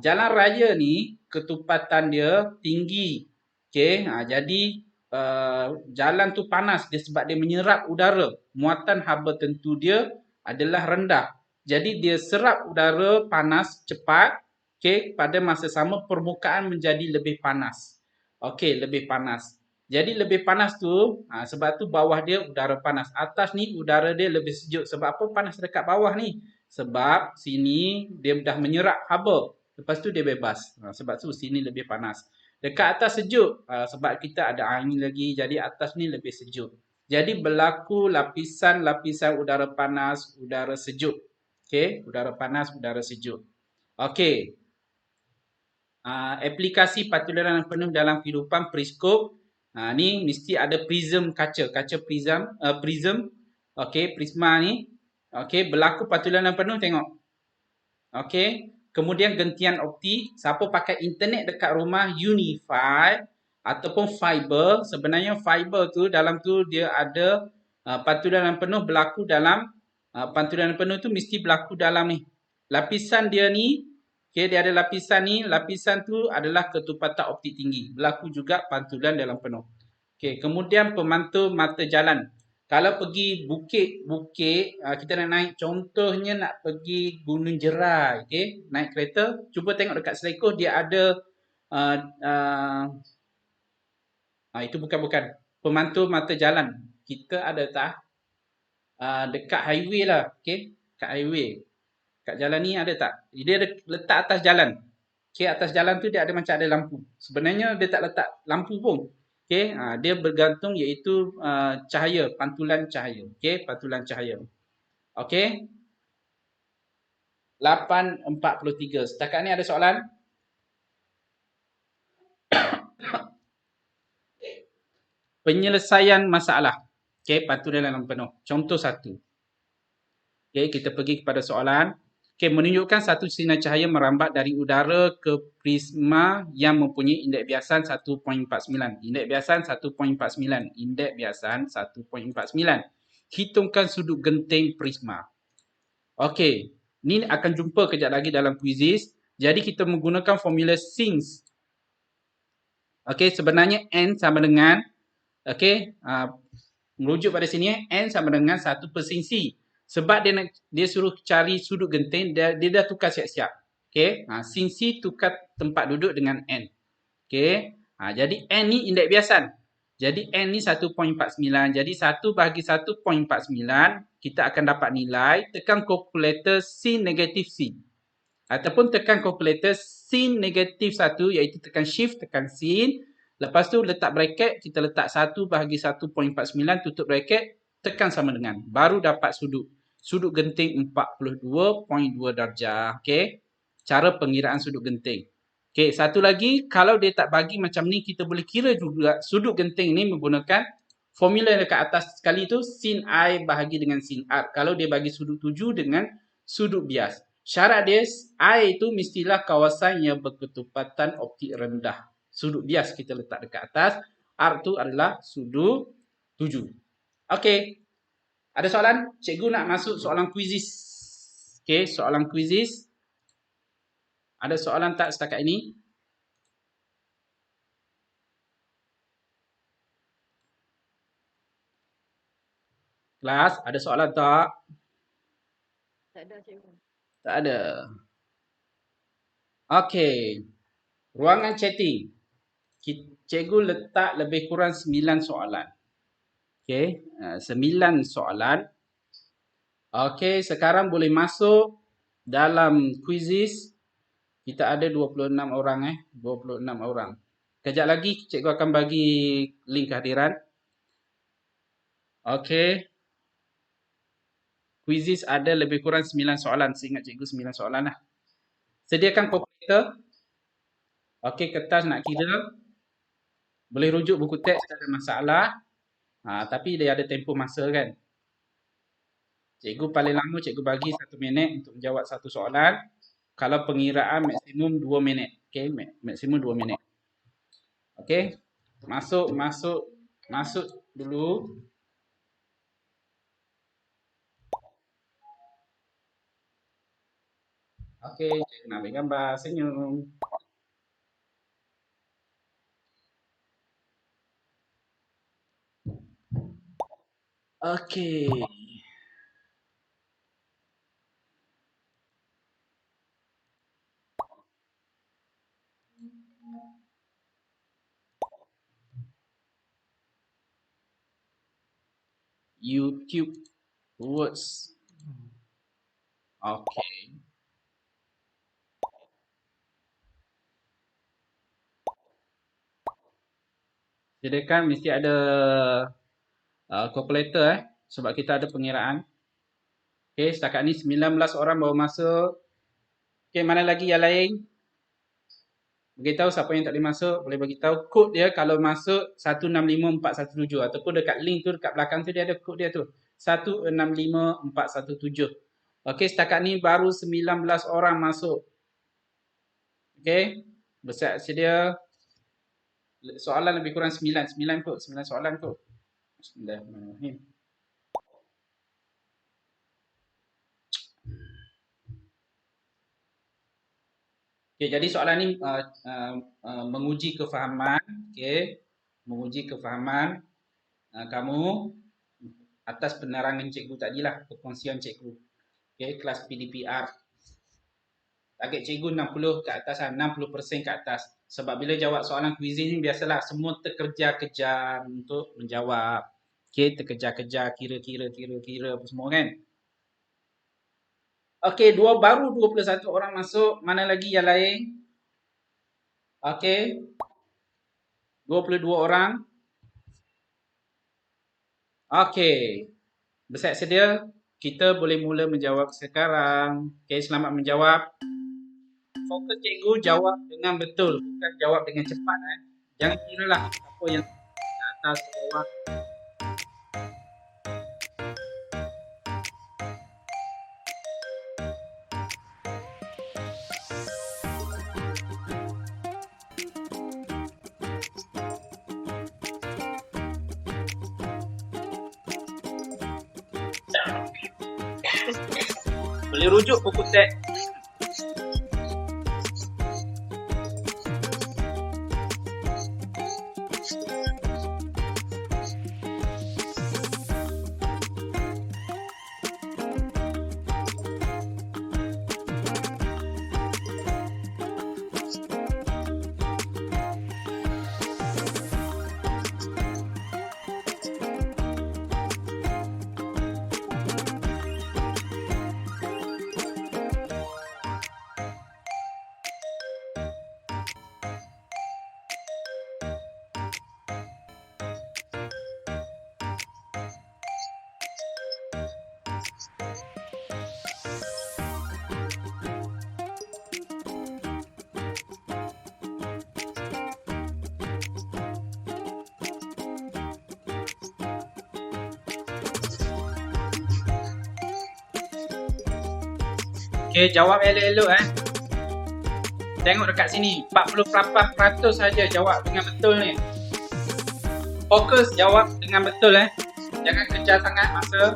Jalan raya ni ketupatan dia tinggi. Okey, jadi jalan tu panas dia sebab dia menyerap udara. Muatan haba tentu dia adalah rendah. Jadi dia serap udara panas cepat, okey, pada masa sama permukaan menjadi lebih panas. Okey, lebih panas. Jadi lebih panas tu, sebab tu bawah dia udara panas. Atas ni udara dia lebih sejuk. Sebab apa panas dekat bawah ni? Sebab sini dia dah menyerap haba. Lepas tu dia bebas. Sebab tu sini lebih panas. Dekat atas sejuk. Sebab kita ada angin lagi. Jadi atas ni lebih sejuk. Jadi berlaku lapisan-lapisan udara panas, udara sejuk. Okey, udara panas, udara sejuk. Okey. Aplikasi patularan yang penuh dalam kehidupan periskop. Ni mesti ada prism kaca prism. Okey, prisma ni. Okey, berlaku patularan penuh tengok. Okey, kemudian gentian optik. Siapa pakai internet dekat rumah Unify ataupun fiber, sebenarnya fiber tu dalam tu dia ada patularan penuh berlaku dalam patularan penuh tu mesti berlaku dalam ni. Lapisan dia ni, okey, dia ada lapisan ni, lapisan tu adalah ketupatan optik tinggi. Berlaku juga pantulan dalam penuh. Okey, kemudian pemantul mata jalan. Kalau pergi bukit-bukit, kita nak naik, contohnya nak pergi Gunung Jerai, okey, naik kereta, cuba tengok dekat Seleko dia ada uh, itu bukan pemantul mata jalan. Kita ada tak? Dekat highway lah, okey, kat highway. Kat jalan ni ada tak? Dia ada letak atas jalan. Okey, atas jalan tu dia ada macam ada lampu. Sebenarnya dia tak letak lampu pun. Okey, dia bergantung iaitu cahaya, pantulan cahaya. Okey, pantulan cahaya. Okey. 8.43. Setakat ni ada soalan? Penyelesaian masalah. Okey, pantulan dalam penuh. Contoh satu. Okey, kita pergi kepada soalan. Okey, menunjukkan satu sinar cahaya merambat dari udara ke prisma yang mempunyai indeks biasan 1.49. Indeks biasan 1.49. Indeks biasan 1.49. Hitungkan sudut genting prisma. Okey, ni akan jumpa kejap lagi dalam kuisis. Jadi kita menggunakan formula since. Okey, sebenarnya N sama dengan, okey, merujuk pada sini, N sama dengan 1/C. Sebab dia suruh cari sudut genting, dia dah tukar siap-siap. Okey, sin C tukar tempat duduk dengan N. Okey, jadi N ni indeks biasan. Jadi N ni 1.49. Jadi 1 bahagi 1.49, kita akan dapat nilai. Tekan kalkulator sin negatif C. Ataupun tekan kalkulator sin negatif 1, iaitu tekan shift, tekan sin. Lepas tu letak bracket, kita letak 1 bahagi 1.49, tutup bracket, tekan sama dengan. Baru dapat sudut. Sudut genting 42.2 darjah. Okey. Cara pengiraan sudut genting. Okey, satu lagi, kalau dia tak bagi macam ni, kita boleh kira juga sudut genting ni menggunakan formula dekat atas sekali tu, sin I bahagi dengan sin R. Kalau dia bagi sudut tuju dengan sudut bias. Syarat dia, I itu mestilah kawasan yang berketupatan optik rendah. Sudut bias kita letak dekat atas. R tu adalah sudut tuju. Okey. Ada soalan? Cikgu nak masuk soalan kuisis. Okey, soalan kuisis. Ada soalan tak setakat ini? Kelas, ada soalan tak? Tak ada, cikgu. Tak ada. Okey. Ruangan chatting. Cikgu letak lebih kurang 9 soalan. Okey, 9 soalan. Okey, sekarang boleh masuk dalam kuisis. Kita ada 26 orang 26 orang. Kejap lagi cikgu akan bagi link kehadiran. Okey. Kuisis ada lebih kurang 9 soalan. Seingat cikgu 9 soalan lah. Sediakan kalkulator. Okey, kertas nak kira. Boleh rujuk buku teks tak ada masalah. Tapi dia ada tempoh masa kan. Cikgu paling lama cikgu bagi 1 minit untuk menjawab satu soalan. Kalau pengiraan maksimum 2 minit. Okey, maksimum 2 minit. Okey. Masuk dulu. Okey, cikgu nak ambil gambar. Senyum. Okey. YouTube words. Okey. Sediakan mesti ada calculator sebab kita ada pengiraan. Okey, setakat ni 19 orang baru masuk. Okey, mana lagi yang lain? Beritahu siapa yang tak boleh masuk, boleh bagi tahu kod dia kalau masuk 165417 ataupun dekat link tu dekat belakang tu dia ada kod dia tu. 165417. Okey, setakat ni baru 19 orang masuk. Okey, bersiap sedia. Soalan lebih kurang 9 kot, 9 soalan kot. Bismillahirrahmanirrahim. Okay, jadi soalan ni menguji kefahaman, okay, menguji kefahaman kamu atas penerangan cikgu tadilah, perkongsian cikgu. Okay, kelas PDPR. Target cikgu 60 ke atas, 60% ke atas. Sebab bila jawab soalan quizzing ni biasalah semua terkejar-kejar untuk menjawab. Okay, terkejar-kejar, kira-kira apa semua kan. Okey, baru 21 orang masuk. Mana lagi yang lain? Okey. 22 orang. Okey. Bersiap sedia? Kita boleh mula menjawab sekarang. Okey, selamat menjawab. Fokus cikgu jawab dengan betul, bukan jawab dengan cepat. Jangan kiralah apa yang ke atas ke bawah. Boleh rujuk buku teks. Okey, jawab elok-elok Tengok dekat sini, 48% saja jawab dengan betul ni. Fokus jawab dengan betul Jangan kejar sangat masa.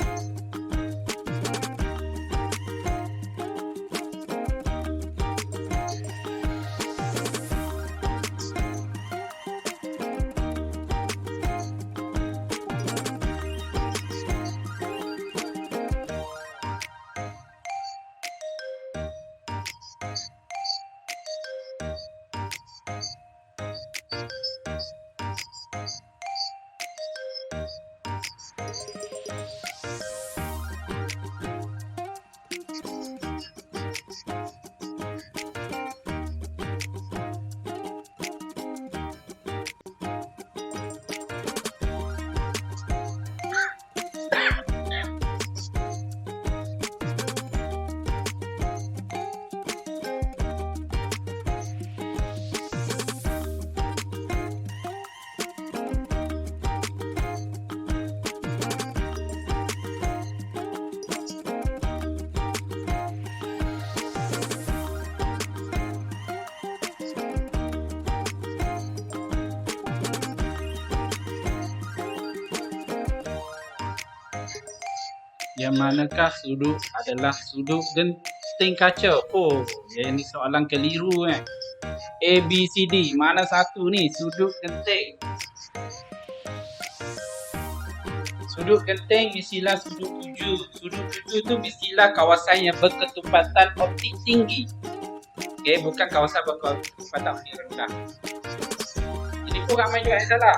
Yang manakah sudut adalah sudut genting kaca? Oh, yang ini soalan keliru A, B, C, D. Mana satu ni sudut genting? Sudut genting mestilah sudut tuju. Sudut tuju tu mestilah kawasan yang berketumpatan optik tinggi. Okey, bukan kawasan berketumpatan optik rendah. Ini pun ramai juga yang salah.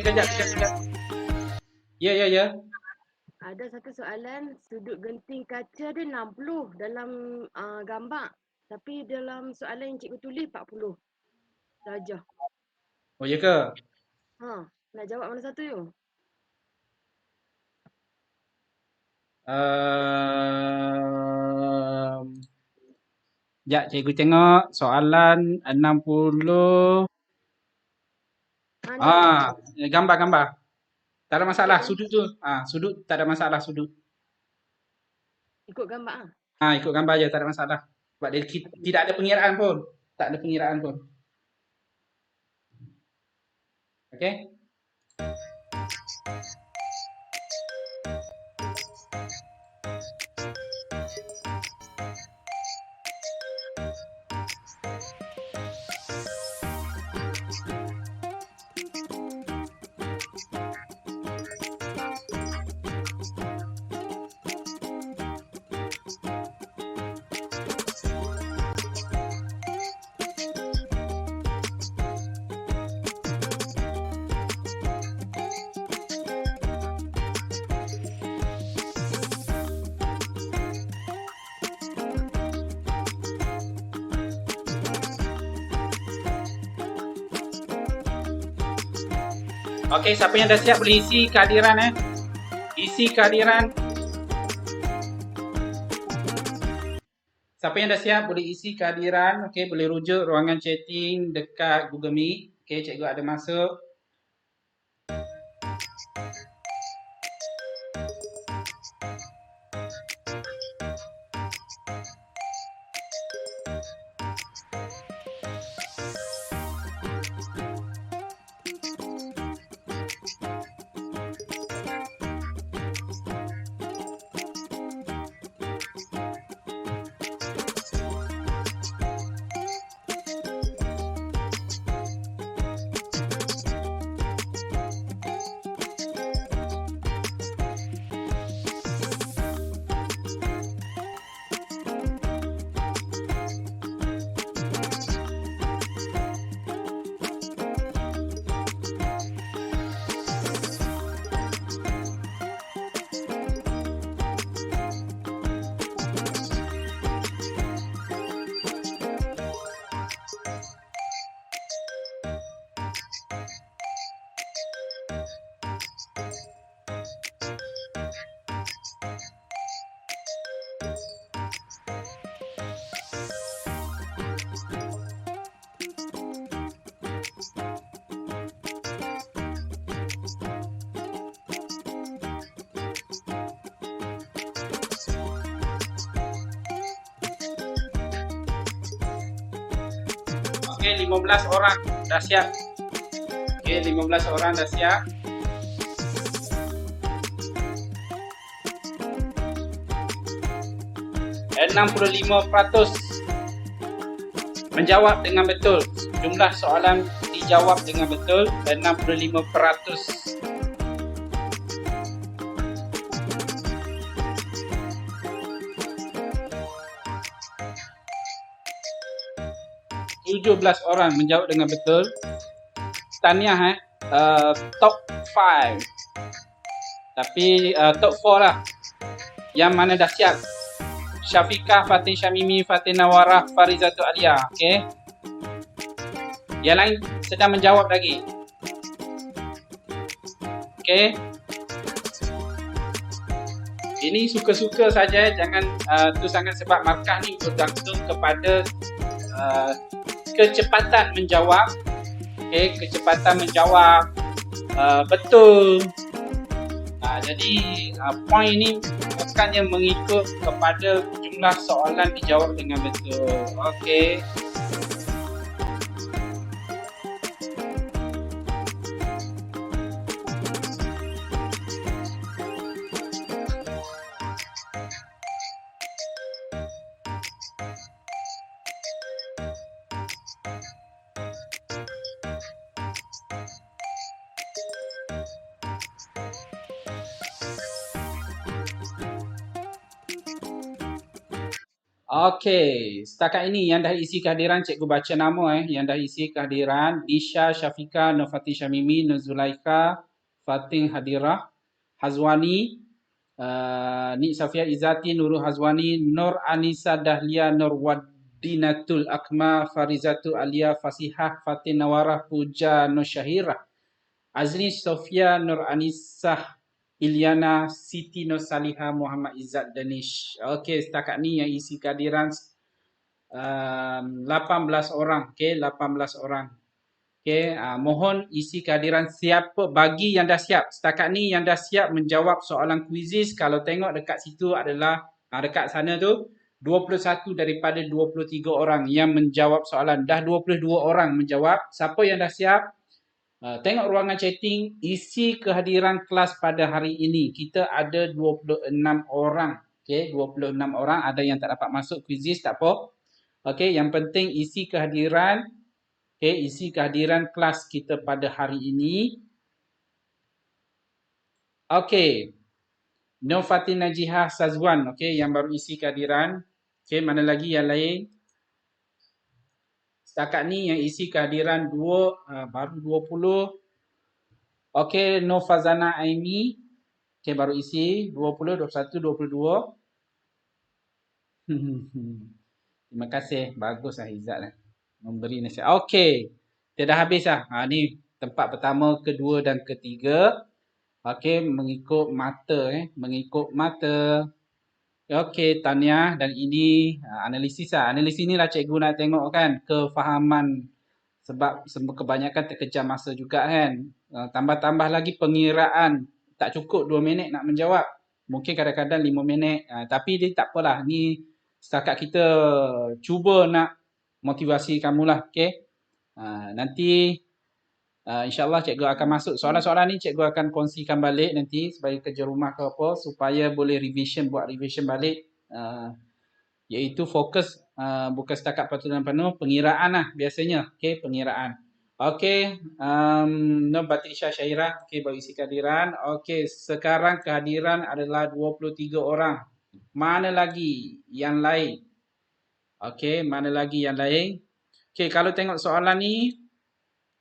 Kejap, kejap, kejap. Ya. Ada satu soalan sudut genting kaca dia 60 dalam gambar. Tapi dalam soalan yang cikgu tulis 40 darjah. Oh, ya ke? Nak jawab mana satu you? Sekejap, cikgu tengok soalan 60 Ni. Gambar-gambar. Tak ada masalah. Ikut Sudut tu. Sudut tak ada masalah sudut. ikut gambar ah. Ikut gambar je, tak ada masalah. Sebab dia tidak ada pengiraan pun. Tak ada pengiraan pun. Okey? Okey, siapa yang dah siap boleh isi kehadiran Isi kehadiran. Siapa yang dah siap boleh isi kehadiran. Okey, boleh rujuk ruangan chatting dekat Google Meet. Okey, cikgu ada masuk. Okey, 15 orang dah siap. Okey, 15 orang dah siap. Dan 65% menjawab dengan betul. Jumlah soalan dijawab dengan betul dan 65%. belas orang menjawab dengan betul. Tahniah top 5. Tapi top 4 lah. Yang mana dah siap. Syafiqah, Fatin Syamimi, Fatin Nawarah, Farizatul Alia. Okey. Yang lain sedang menjawab lagi. Okey. Ini suka-suka saja, jangan tu sangat sebab markah ni bergantung kepada kecepatan menjawab. Okey, kecepatan menjawab betul. Jadi poin ni bukannya mengikut kepada jumlah soalan dijawab dengan betul. Okey. Okey, setakat ini yang dah isi kehadiran, cikgu baca nama yang dah isi kehadiran. Disha, Syafiqah, Nur Fatin Syamimi, Nur Zulaikha, Fatin Hadirah, Hazwani, Nik Safia Izzati, Nurul Hazwani, Nur Anissa Dahlia, Nur Wadinatul Akma, Farizatul Alia, Fasihah, Fatin Nawarah, Puja, Nur Syahirah, Azli Sofia, Nur Anissah, Ilyana, Siti Nur Salihah, Muhammad Izzat Danish. Okey, setakat ni yang isi kehadiran 18 orang. Okey, 18 orang. Okey, mohon isi kehadiran siapa bagi yang dah siap. Setakat ni yang dah siap menjawab soalan kuisis, kalau tengok dekat situ adalah dekat sana tu 21 daripada 23 orang yang menjawab soalan. Dah 22 orang menjawab. Siapa yang dah siap? Tengok ruangan chatting, isi kehadiran kelas pada hari ini. Kita ada 26 orang. Okey, 26 orang. Ada yang tak dapat masuk kuisis, tak apa. Okey, yang penting isi kehadiran. Okey, isi kehadiran kelas kita pada hari ini. Okey, Nofatin Najihah Sazwan, okey, yang baru isi kehadiran. Okey, mana lagi yang lain? Setakat ni yang isi kehadiran baru 20. Okey, Nofazana Aimi. Okey, baru isi 20, 21, 22. Terima kasih. Baguslah Izzat lah. Memberi nasihat. Okey. Kita dah habis lah. Ni tempat pertama, kedua dan ketiga. Okey, mengikut mata. Mengikut mata. Okey, Tania. Dan ini analisis lah. Analisis ni lah cikgu nak tengok kan. Kefahaman. Sebab kebanyakan terkejar masa juga kan. Tambah-tambah lagi pengiraan. Tak cukup 2 minit nak menjawab. Mungkin kadang-kadang 5 minit. Tapi dia tak apalah. Ni setakat kita cuba nak motivasi kamulah. Okey. Nanti InsyaAllah cikgu akan masuk. Soalan-soalan ni cikgu akan kongsikan balik nanti sebagai kerja rumah ke apa. Supaya boleh buat revision balik. Iaitu fokus bukan setakat patulan penuh. Pengiraan lah biasanya. Okey, pengiraan. Okey, Nur Batisha Syairah. Okey, bagi isi kehadiran. Okey, sekarang kehadiran adalah 23 orang. Mana lagi yang lain? Okey, mana lagi yang lain? Okey, kalau tengok soalan ni.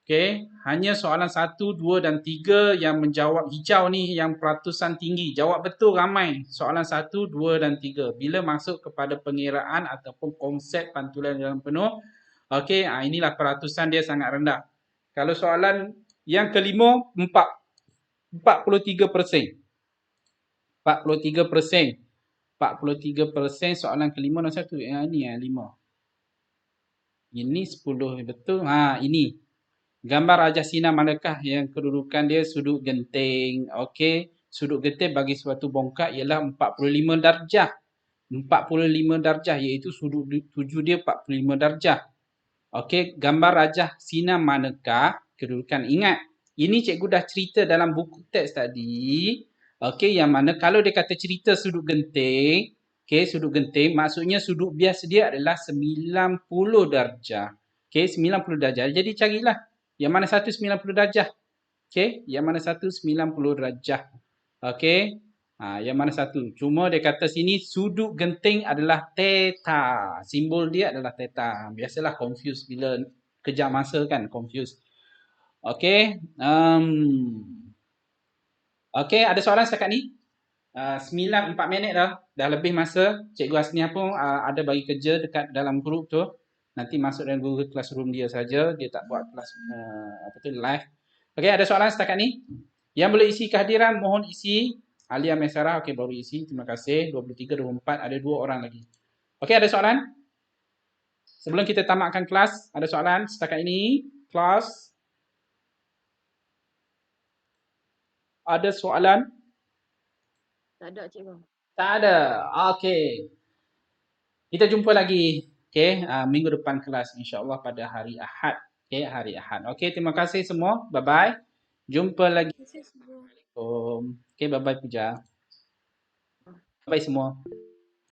Okey, hanya soalan 1, 2 dan 3 yang menjawab hijau ni yang peratusan tinggi. Jawab betul ramai. Soalan 1, 2 dan 3. Bila masuk kepada pengiraan ataupun konsep pantulan dalam penuh. Okey, inilah peratusan dia sangat rendah. Kalau soalan yang kelima, 43%. 43%. 43% soalan kelima nombor 1. Ini 5. Ini 10 betul. Ini. Gambar Raja Sina manakah yang kedudukan dia sudut genting. Okey. Sudut genting bagi suatu bongkak ialah 45 darjah. 45 darjah iaitu sudut tuju dia 45 darjah. Okey. Gambar Raja Sina manakah kedudukan. Ingat. Ini cikgu dah cerita dalam buku teks tadi. Okey. Yang mana kalau dia kata cerita sudut genting. Okey. Sudut genting maksudnya sudut bias dia adalah 90 darjah. Okey. 90 darjah. Jadi carilah. Yang mana satu 90 darjah. Okey. Yang mana satu 90 darjah. Okey. Yang mana satu. Cuma dia kata sini sudut genting adalah theta. Simbol dia adalah theta. Biasalah confuse bila kejar masa kan. Confuse. Okey. Okey. Ada soalan setakat ni? 4 minit dah. Dah lebih masa. Cikgu Asniah pun ada bagi kerja dekat dalam grup tu. Nanti masuk dalam Google Classroom dia saja. Dia tak buat kelas live. Okey, ada soalan setakat ni? Yang boleh isi kehadiran, mohon isi. Alia Mesara, okey baru isi. Terima kasih. 23, 24, ada 2 orang lagi. Okey, ada soalan? Sebelum kita tamatkan kelas, ada soalan setakat ini? Kelas? Ada soalan? Tak ada cikgu. Tak ada. Okey. Kita jumpa lagi. Okey, minggu depan kelas insya-Allah pada hari Ahad. Okey, hari Ahad. Okey, terima kasih semua. Bye-bye. Jumpa lagi. Assalamualaikum. Okey, bye-bye Puja. Bye semua.